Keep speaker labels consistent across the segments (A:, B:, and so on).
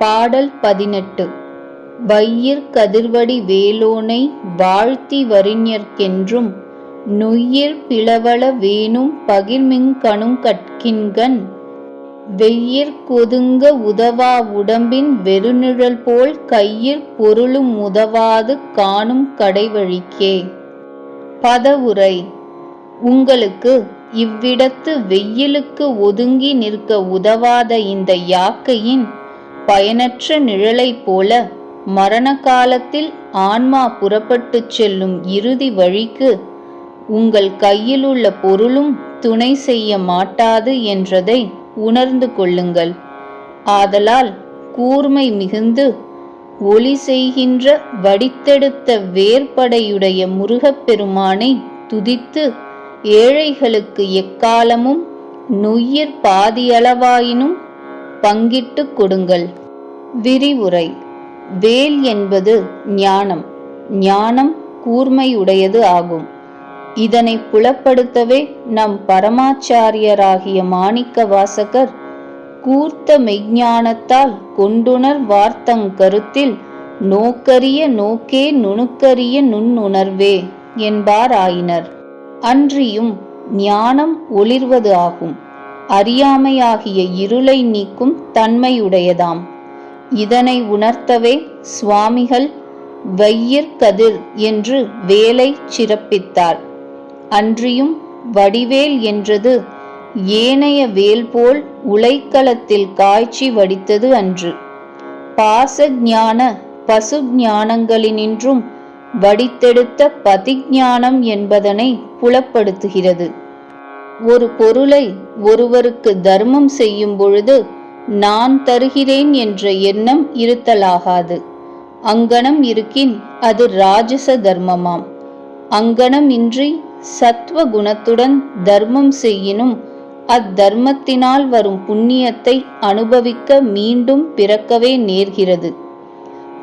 A: பாடல் 18. வையிற் கதிர்வடி வேலோனை வாழ்த்தி வரிஞர்க்கென்றும் நுய்யிற் பிளவள வேணும் பகிர்மிங் கணுங்கட்கின்கண் வெய்யிற் கொதுங்க உதவா உடம்பின் வெறுநிழல்போல் கையிற் பொருளு முதவாது காணும் கடைவழிக்கே. பதவுரை: உங்களுக்கு இவ்விடத்து வெய்யிலுக்கு ஒதுங்கி நிற்க உதவாத இந்த யாக்கையின் பயனற்ற நிழலைப் போல மரண காலத்தில் ஆன்மா புறப்பட்டுச் செல்லும் இறுதி வழிக்கு உங்கள் கையிலுள்ள பொருளும் துணை செய்ய மாட்டாது என்றதை உணர்ந்து கொள்ளுங்கள். ஆதலால் கூர்மை மிகுந்து ஒளி செய்கின்ற வடித்தெடுத்த வேற்படையுடைய முருகப்பெருமானை துதித்து ஏழைகளுக்கு எக்காலமும் நுய்யிற் பாதியளவாயினும் பங்கிட்டு கொடுங்கள். விரிவுரை: வேல் என்பது ஞானம். ஞானம் கூர்மையுடையது ஆகும். இதனை புலப்படுத்தவே நம் பரமாச்சாரியராகிய மாணிக்க வாசகர் கூர்த்த மெய்ஞானத்தால் கொண்டுணர் வார்த்தங் கருத்தில் நோக்கரிய நோக்கே நுணுக்கரிய நுண்ணுணர்வே என்பார் ஆயினர். அன்றியும் ஞானம் ஒளிர்வது ஆகும். அறியாமையாகிய இருளை நீக்கும் தன்மையுடையதாம். இதனை உணர்த்தவே சுவாமிகள் வையிற் கதிர் என்று வேலை சிறப்பித்தார். அன்றியும் வடிவேல் என்றது ஏனைய வேல்போல் உலைக்களத்தில் காய்ச்சி வடித்தது அன்று. பாச ஞான பசு ஞானங்களினின்றும் வடித்தெடுத்த பதிஞானம் என்பதனை புலப்படுத்துகிறது. ஒரு பொருளை ஒருவருக்கு தர்மம் செய்யும் பொழுது நான் தருகிறேன் என்ற எண்ணம் இருத்தலாகாது. அங்கனம் இருக்கின் அது ராஜச தர்மமாம். அங்கனம் இன்றி சத்வ குணத்துடன் தர்மம் செய்யினும் அத்தர்மத்தினால் வரும் புண்ணியத்தை அனுபவிக்க மீண்டும் பிறக்கவே நேர்கிறது.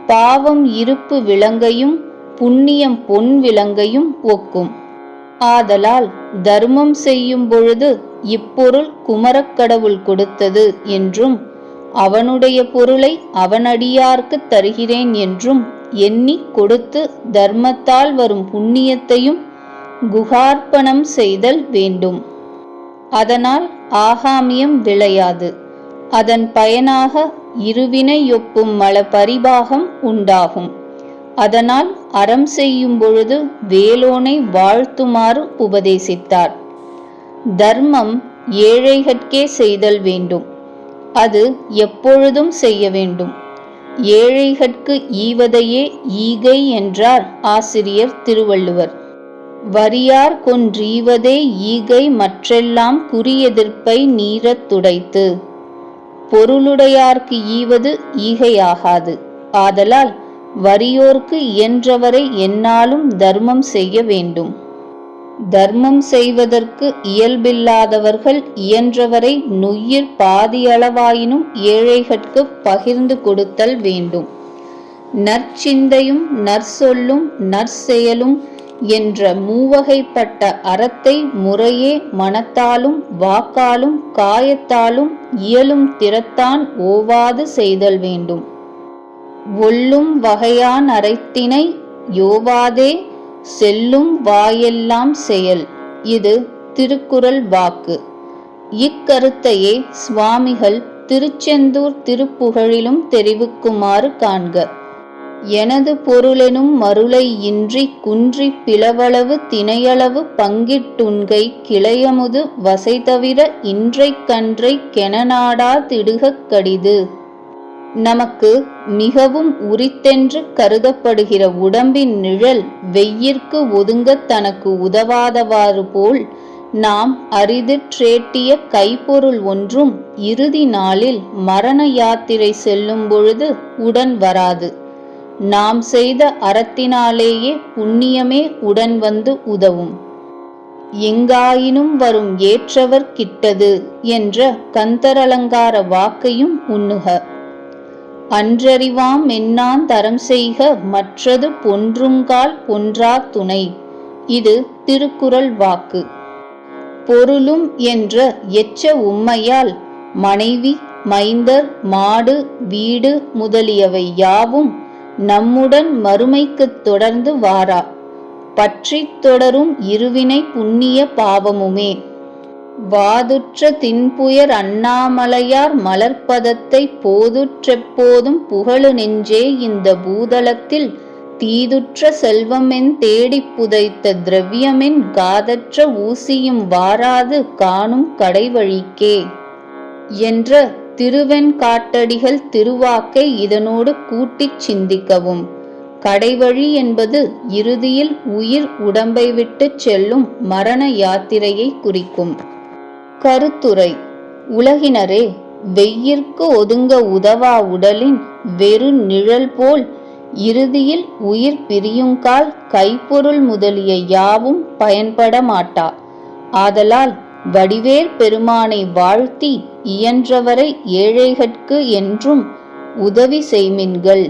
A: பாவம் இருப்பு விலங்கையும் புண்ணியம் பொன் விலங்கையும் ஒக்கும். ஆதலால் தர்மம் செய்யும் பொழுது இப்பொருள் குமரக்கடவுள் கொடுத்தது என்றும் அவனுடைய பொருளை அவனடியார்க்குத் தருகிறேன் என்றும் எண்ணி கொடுத்து தர்மத்தால் வரும் புண்ணியத்தையும் குகார்ப்பணம் செய்தல் வேண்டும். அதனால் ஆகாமியம் விளையாது. அதன் பயனாக இருவினையொப்பும் மல பரிபாகம் உண்டாகும். அதனால் அறம் செய்யும் பொழுது வேலோனை வாழ்த்துமாறு உபதேசித்தார். தர்மம் ஏழைகட்கே செய்தல் வேண்டும். அது எப்பொழுதும் செய்ய வேண்டும். ஏழைகட்கு ஈவதையே ஈகை என்றார் ஆசிரியர் திருவள்ளுவர். வறியார் கொன்றீவதே ஈகை மற்றெல்லாம் குறியெதிர்ப்பை நீரத் துடைத்து. பொருளுடையார்க்கு ஈவது ஈகையாகாது. ஆதலால் வறியோர்க்கு இயன்றவரை எந்நாளும் தர்மம் செய்ய வேண்டும். தர்மம் செய்வதற்கு இயல்பில்லாதவர்கள் இயன்றவரை நுய்யிற் பாதியளவாயினும் ஏழைகட்கு பகிர்ந்து கொடுத்தல் வேண்டும். நற்சிந்தையும் நற்சொல்லும் நற்செயலும் என்ற மூவகைப்பட்ட அறத்தை முறையே மனத்தாலும் வாக்காலும் காயத்தாலும் இயலும் திறத்தான் ஓவாது செய்தல் வேண்டும். ஒல்லும் வகையான் அரைத்தினை யோவாதே செல்லும் வாயெல்லாம் செயல். இது திருக்குறள் வாக்கு. இக்கருத்தையே சுவாமிகள் திருச்செந்தூர் திருப்புகழிலும் தெரிவிக்குமாறு காண்க. எனது பொருளெனும் மருளை இன்றி குன்றி பிளவளவு தினையளவு பங்கிட்டுண்கை கிளையமுது வசைதவிர இன்றைக் கன்றைக் கெனநாடா திடுகக் கடிது. நமக்கு மிகவும் உரித்தென்று கருதப்படுகிற உடம்பின் நிழல் வெய்யிற்கு ஒதுங்கத் தனக்கு உதவாதவாறு போல் நாம் அரிதிற்றேட்டிய கைப்பொருள் ஒன்றும் இறுதி நாளில் மரண யாத்திரை செல்லும் பொழுது உடன் வராது. நாம் செய்த அறத்தினாலேயே புண்ணியமே உடன் வந்து உதவும். எங்காயினும் வரும் ஏற்றவர் கிட்டது என்ற கந்தரலங்கார வாக்கையும் உண்ணுக. அன்றறிவாம் என்னான் தரம் செய்க மற்றது பொன்றுங்கால் பொன்றா துணை. இது திருக்குறள் வாக்கு. பொருளும் என்ற எச்ச உம்மையால் மனைவி மைந்தர் மாடு வீடு முதலியவை யாவும் நம்முடன் மறுமைக்குத் தொடர்ந்து வாரா. பற்றித் தொடரும் இருவினை புண்ணிய பாவமுமே. வாதுற்ற தின்புயர் அண்ணாமலையார் மலர்ப்பதத்தை போதுற்றெப்போதும் புகழு நெஞ்சே இந்த பூதலத்தில் தீதுற்ற செல்வமென் தேடிப் புதைத்த திரவியமென் காதற்ற ஊசியும் வாராது காணும் கடைவழிக்கே என்ற திருவெண்காட்டடிகள் திருவாக்கை இதனோடு கூட்டிச் சிந்திக்கவும். கடைவழி என்பது இறுதியில் உயிர் உடம்பை விட்டுச் செல்லும் மரண யாத்திரையை குறிக்கும். கருத்துரை: உலகினரே, வெய்யிற்கு ஒதுங்க உதவா உடலின் வெறு நிழல் போல் இறுதியில் உயிர் பிரியுங்கால் கைப்பொருள் முதலிய யாவும் பயன்பட மாட்டா. ஆதலால் வடிவேற் பெருமானை வாழ்த்தி இயன்றவரை ஏழைகட்கு என்றும் உதவி செய்மின்கள்.